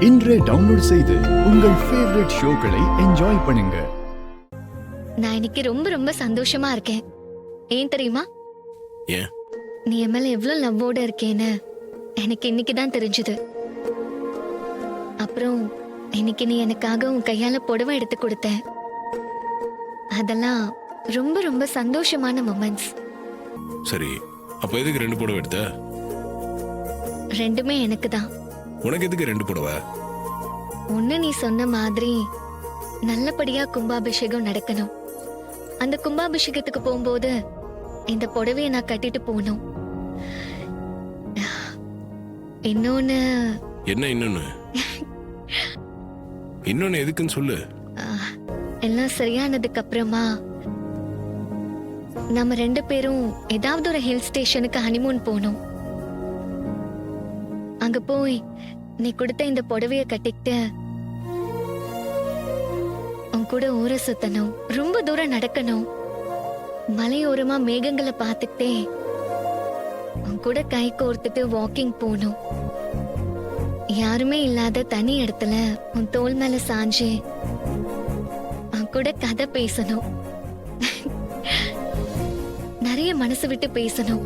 இன்றே டவுன்லோட் செய்து உங்கள் ஃபேவரட் ஷோக்களை என்ஜாய் பண்ணுங்க. நான் இன்னைக்கு ரொம்ப ரொம்ப சந்தோஷமா இருக்கேன். ஏன் தெரியுமா? ஏன்? நீ என் மேல எவ்வளவு லவ்வோட இருக்கேன்னு எனக்கு இன்னைக்கு தான் தெரிஞ்சது. அப்புறம் இன்னைக்கு நீ எனக்காக உன் கையால புடவை எடுத்து கொடுத்த. அதெல்லாம் ரொம்ப ரொம்ப சந்தோஷமான மொமெண்ட்ஸ். சரி, அப்ப எதுக்கு 2 புடவை எடுத்த? ரெண்டுமே எனக்கு தான். உனக்கு எதுக்கு 2 புடவை? ஒண்ணு நீ சொன்ன மாதிரி நல்லபடியா கும்பாபிஷேகம் நடக்கணும். அந்த கும்பாபிஷேகத்துக்கு போகும்போது இந்த புடவையை நான் கட்டிட்டு போகணும். இன்னொன்னு என்ன இன்னொன்னு? இன்னொன்னு எதுக்குன்னு சொல்லு. எல்லாம் சரியானதுக்கு அப்புறமா நம்ம 2 பேரும் ஏதாவது ஒரு ஹில் ஸ்டேஷனுக்கு ஹனிமூன் போகணும். அங்க போய் நீ கொடுத்த இந்த புடவைய கட்டிக்கிட்டு உன் கூட ஊரை சுத்தணும், ரொம்ப தூரம் நடக்கணும், மலையோரமா மேகங்களை பார்த்துக்கிட்டே உன் கூட கை கோர்த்துட்டு வாக்கிங் போகணும். யாருமே இல்லாத தனி இடத்துல உன் தோள் மேல சாஞ்சு உன் கூட கதை பேசணும், நிறைய மனசு விட்டு பேசணும்.